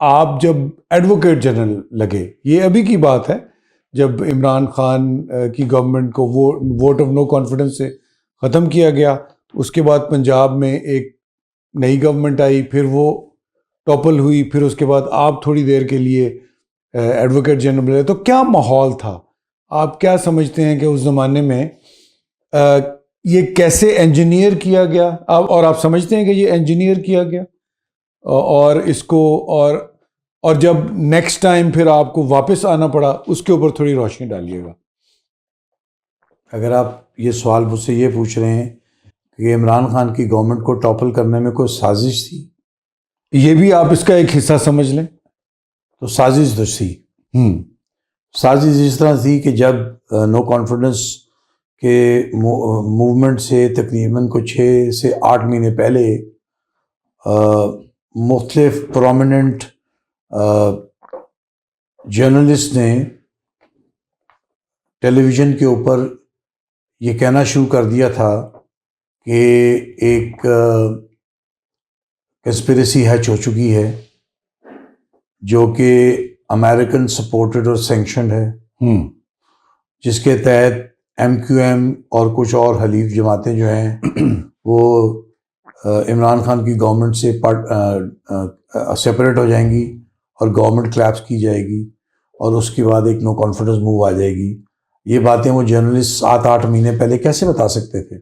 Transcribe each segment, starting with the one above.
آپ جب advocate general لگے، یہ ابھی کی بات ہے جب عمران خان کی گورنمنٹ کو ووٹ آف نو کانفیڈنس سے ختم کیا گیا، اس کے بعد پنجاب میں ایک نئی گورنمنٹ آئی، پھر وہ ٹاپل ہوئی، پھر اس کے بعد آپ تھوڑی دیر کے لیے ایڈوکیٹ جنرل بنے. تو کیا ماحول تھا؟ آپ کیا سمجھتے ہیں کہ اس زمانے میں یہ کیسے انجینئر کیا گیا، اور آپ سمجھتے ہیں کہ یہ انجینئر کیا گیا اور اس کو اور جب نیکسٹ ٹائم پھر آپ کو واپس آنا پڑا، اس کے اوپر تھوڑی روشنی ڈالیے گا. اگر آپ یہ سوال مجھ سے یہ پوچھ رہے ہیں کہ عمران خان کی گورنمنٹ کو ٹاپل کرنے میں کوئی سازش تھی، یہ بھی آپ اس کا ایک حصہ سمجھ لیں. تو سازش تو تھی. سازش اس طرح تھی کہ جب نو کانفیڈنس کے موومنٹ سے تقریباً کو 6 سے 8 مہینے پہلے مختلف پرومیننٹ جرنلسٹ نے ٹیلی ویژن کے اوپر یہ کہنا شروع کر دیا تھا کہ ایک کنسپریسی ہیچ ہو چکی ہے جو کہ امریکن سپورٹڈ اور سینکشنڈ ہے، جس کے تحت MQM اور کچھ اور حلیف جماعتیں جو ہیں وہ عمران خان کی گورنمنٹ سے سپریٹ ہو جائیں گی اور گورنمنٹ کلیپس کی جائے گی اور اس کے بعد ایک نو کانفیڈنس موو آ جائے گی. یہ باتیں وہ جرنلسٹ 7-8 مہینے پہلے کیسے بتا سکتے تھے؟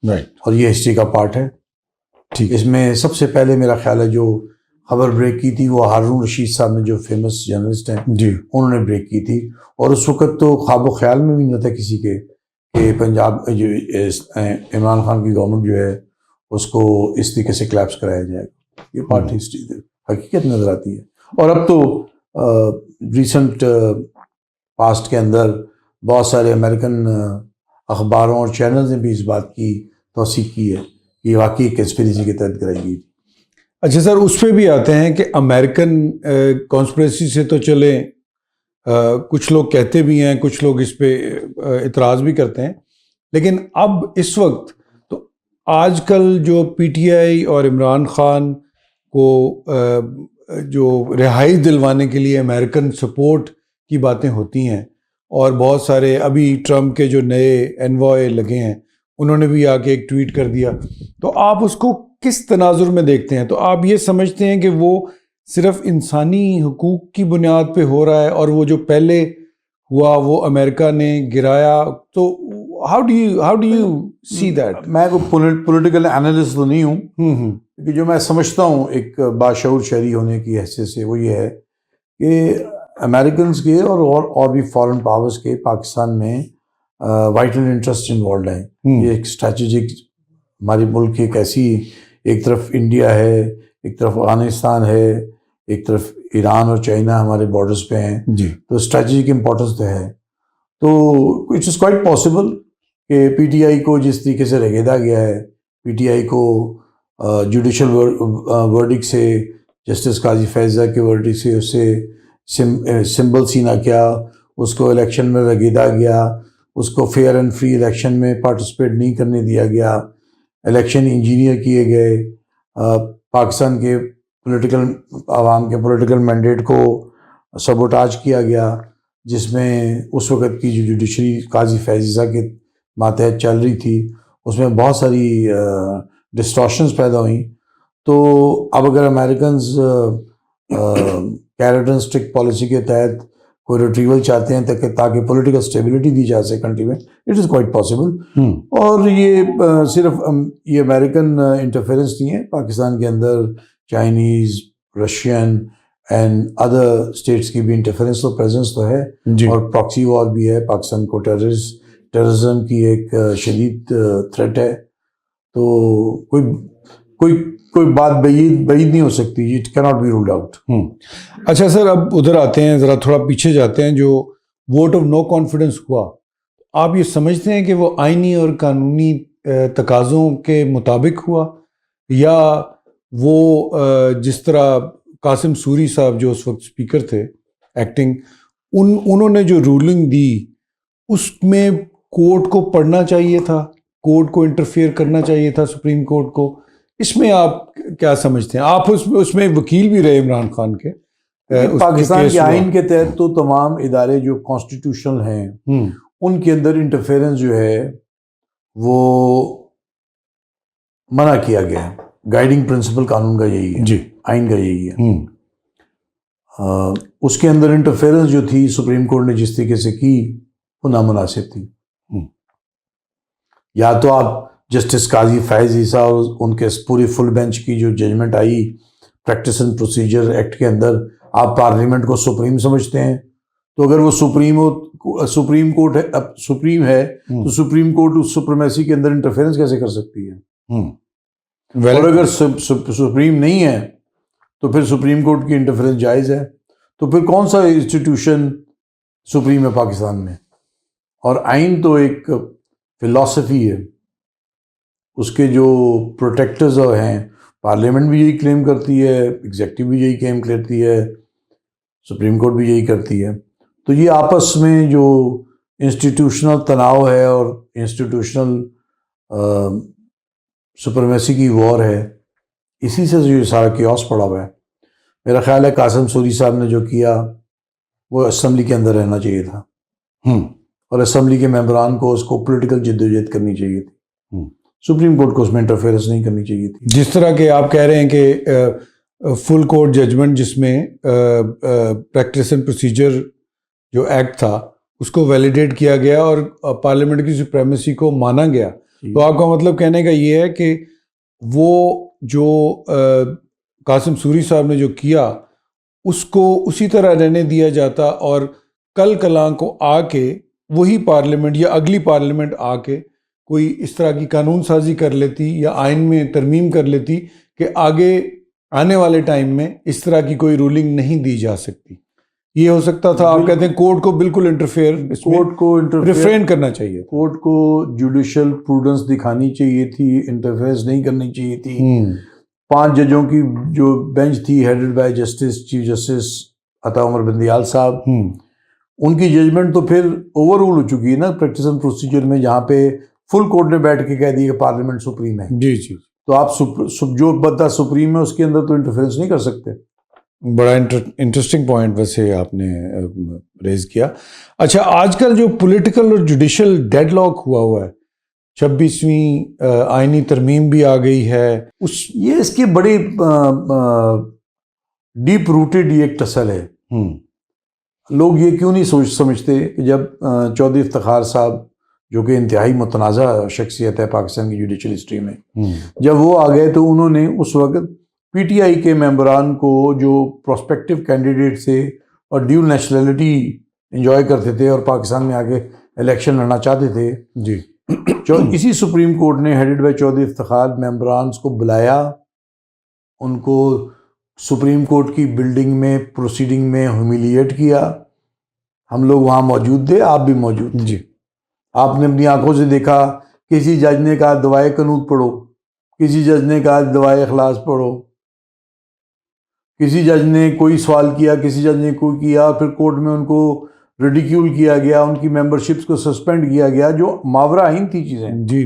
اور یہ ہسٹری کا پارٹ ہے. اس میں سب سے پہلے میرا خیال ہے جو خبر بریک کی تھی وہ ہارون رشید صاحب نے، جو فیمس جرنلسٹ ہیں، انہوں نے بریک کی تھی. اور اس وقت تو خواب و خیال میں بھی نہیں تھا کسی کے کہ پنجاب جو عمران خان کی گورنمنٹ جو ہے اس کو اس طریقے سے کلیپس کرایا جائے گا. یہ پارٹ ہسٹری حقیقت نظر آتی ہے. اور اب تو ریسنٹ پاسٹ کے اندر بہت سارے امریکن اخباروں اور چینلز نے بھی اس بات کی توثیق کی ہے کہ یہ واقعی کنسپریسی کے تحت کرائی گئی. اچھا سر، اس پہ بھی آتے ہیں کہ امریکن کانسپریسی سے تو چلیں، کچھ لوگ کہتے بھی ہیں، کچھ لوگ اس پہ اعتراض بھی کرتے ہیں، لیکن اب اس وقت تو آج کل جو PTI اور عمران خان کو جو رہائی دلوانے کے لیے امریکن سپورٹ کی باتیں ہوتی ہیں، اور بہت سارے ابھی ٹرمپ کے جو نئے انوائے لگے ہیں انہوں نے بھی آ کے ایک ٹویٹ کر دیا، تو آپ اس کو کس تناظر میں دیکھتے ہیں؟ تو آپ یہ سمجھتے ہیں کہ وہ صرف انسانی حقوق کی بنیاد پہ ہو رہا ہے اور وہ جو پہلے ہوا وہ امریکہ نے گرایا؟ تو how do you see that? میں کوئی پولیٹیکل انالسٹ تو نہیں ہوں، کہ جو میں سمجھتا ہوں ایک باشعور شہری ہونے کی حیثیت سے وہ یہ ہے کہ امریکنز کے اور بھی فارن پاورز کے پاکستان میں وائٹل انٹرسٹ انوالوڈ ہیں. یہ ایک اسٹریٹجک ہمارے ملک کی ایک ایسی، ایک طرف انڈیا ہے، ایک طرف افغانستان ہے، ایک طرف ایران اور چائنا ہمارے بارڈرز پہ ہیں، تو اسٹریٹجک امپورٹنس تو ہے. تو اٹس از کوائٹ پاسبل کہ PTI کو جس طریقے سے رگیدا گیا ہے، PTI کو جوڈیشل ورڈک سے، جسٹس قاضی فیضہ کے ورڈک سے اس سے سمبل سینا کیا، اس کو الیکشن میں رگیدا گیا، اس کو فیئر اینڈ فری الیکشن میں پارٹیسپیٹ نہیں کرنے دیا گیا، الیکشن انجینئر کیے گئے، پاکستان کے پولیٹیکل عوام کے پولیٹیکل مینڈیٹ کو سبوٹاج کیا گیا، جس میں اس وقت کی جو جوڈیشری قاضی فیضہ کے ماتحت چل رہی تھی اس میں بہت ساری ڈسٹارشنز پیدا ہوئیں. تو اب اگر Americans carrot and stick policy کے تحت کوئی ریٹریول چاہتے ہیں تاکہ پولیٹیکل اسٹیبلٹی دی جا سکے کنٹری میں، اٹ از کوائٹ پاسبل. اور یہ صرف یہ امریکن انٹرفیئرنس نہیں ہے، پاکستان کے اندر Chinese, Russian and other states کی بھی انٹرفیئرنس تو پریزنس تو ہے، اور پراکسی وار بھی ہے. پاکستان کو ٹیررزم کی ایک شدید تھریٹ ہے. تو کوئی بات بعید نہیں ہو سکتی، اٹ کی ناٹ بی رولڈ آؤٹ. اچھا سر، اب ادھر آتے ہیں، ذرا تھوڑا پیچھے جاتے ہیں. جو ووٹ آف نو کانفیڈنس ہوا، آپ یہ سمجھتے ہیں کہ وہ آئینی اور قانونی تقاضوں کے مطابق ہوا، یا وہ جس طرح قاسم سوری صاحب جو اس وقت اسپیکر تھے ایکٹنگ، انہوں نے جو رولنگ دی اس میں کورٹ کو پڑھنا چاہیے تھا، کورٹ کو انٹرفیئر کرنا چاہیے تھا، سپریم کورٹ کو؟ اس میں آپ کیا سمجھتے ہیں؟ آپ اس میں وکیل بھی رہے عمران خان کے، پاکستان کے آئین کے تحت تو تمام ادارے جو کانسٹیٹیوشنل ہیں ان کے اندر انٹرفیرنس جو ہے وہ منع کیا گیا ہے. گائیڈنگ پرنسپل قانون کا یہی ہے, جی آئین کا یہی ہے. اس کے اندر انٹرفیرنس جو تھی سپریم کورٹ نے جس طریقے سے کی وہ نامناسب تھی. یا تو آپ جسٹس قاضی فائز عیسیٰ اور ان کے پوری فل بینچ کی جو ججمنٹ آئی پریکٹس اینڈ پروسیجر ایکٹ کے اندر, آپ پارلیمنٹ کو سپریم سمجھتے ہیں, تو اگر وہ سپریم کورٹ ہے, اب سپریم ہے تو سپریم کورٹ اس سپریمیسی کے اندر انٹرفیرنس کیسے کر سکتی ہے؟ اور اگر سپریم نہیں ہے تو پھر سپریم کورٹ کی انٹرفیرنس جائز ہے. تو پھر کون سا انسٹیٹیوشن سپریم ہے پاکستان میں؟ اور آئین تو ایک فلاسفی ہے, اس کے جو پروٹیکٹرز ہیں پارلیمنٹ بھی یہی کلیم کرتی ہے, ایگزیکٹو بھی یہی کلیم کرتی ہے, سپریم کورٹ بھی یہی کرتی ہے. تو یہ آپس میں جو انسٹیٹیوشنل تناؤ ہے اور انسٹیٹیوشنل سپرمیسی کی وار ہے, اسی سے جو سارا کیوس پڑا ہوا ہے. میرا خیال ہے قاسم سوری صاحب نے جو کیا وہ اسمبلی کے اندر رہنا چاہیے تھا, اور اسمبلی کے ممبران کو اس کو پولیٹیکل جدوجہد کرنی چاہیے تھی. سپریم کورٹ کو اس میں انٹرفیئرنس نہیں کرنی چاہیے تھی. جس طرح کہ آپ کہہ رہے ہیں کہ فل کورٹ ججمنٹ جس میں پریکٹس اینڈ پروسیجر جو ایکٹ تھا اس کو ویلیڈیٹ کیا گیا اور پارلیمنٹ کی سپریمیسی کو مانا گیا, تو آپ کا مطلب کہنے کا یہ ہے کہ وہ جو قاسم سوری صاحب نے جو کیا اس کو اسی طرح رہنے دیا جاتا اور کل کلاں کو آ کے وہی پارلیمنٹ یا اگلی پارلیمنٹ آ کے کوئی اس طرح کی قانون سازی کر لیتی یا آئین میں ترمیم کر لیتی کہ آگے آنے والے ٹائم میں اس طرح کی کوئی رولنگ نہیں دی جا سکتی. یہ ہو سکتا تھا. آپ کہتے ہیں کورٹ کو بالکل کورٹ کو ریفرین کرنا چاہیے, کورٹ کو جوڈیشل پروڈنس دکھانی چاہیے تھی, انٹرفیئرنس نہیں کرنی چاہیے تھی. 5 ججوں کی جو بینچ تھی ہیڈڈ بائی چیف جسٹس عطا عمر بندیال صاحب, ان کی ججمنٹ تو پھر اوور رول ہو چکی ہے نا پریکٹس اینڈ پروسیجر میں, جہاں پہ فل کورٹ نے بیٹھ کے کہہ دیا کہ پارلیمنٹ سپریم ہے. جی جی. تو آپ جو بندہ سپریم ہے اس کے اندر تو انٹرفیئرنس نہیں کر سکتے. بڑا انٹرسٹنگ پوائنٹ ویسے آپ نے ریز کیا. اچھا, آج کل جو پولیٹیکل اور جوڈیشل ڈیڈ لاک ہوا ہے, 26ویں آئینی ترمیم بھی آ گئی ہے, اس کی بڑی ڈیپ روٹیڈ یہ ایک ٹسل ہے. لوگ یہ کیوں نہیں سمجھتے کہ جب چودھری افتخار صاحب جو کہ انتہائی متنازع شخصیت ہے پاکستان کی جوڈیشل ہسٹری میں, جب وہ آ گئے تو انہوں نے اس وقت پی ٹی آئی کے ممبران کو جو پروسپیکٹیو کینڈیڈیٹ سے اور ڈیول نیشنلٹی انجوائے کرتے تھے اور پاکستان میں آگے الیکشن لڑنا چاہتے تھے, جی اسی سپریم کورٹ نے ہیڈڈ بائی چودھری افتخار ممبرانس کو بلایا, ان کو سپریم کورٹ کی بلڈنگ میں پروسیڈنگ میں ہیومیلیٹ کیا. ہم لوگ وہاں موجود تھے, آپ بھی موجود تھے. جی, آپ نے اپنی آنکھوں سے دیکھا کسی جج نے کہا دعائے قنوت پڑھو, کسی جج نے کہا دعائے اخلاص پڑھو, کسی جج نے کوئی سوال کیا, کسی جج نے کوئی کیا, پھر کورٹ میں ان کو ریڈیکیول کیا گیا, ان کی ممبرشپس کو سسپینڈ کیا گیا, جو ماورا آئین تھی چیزیں. جی.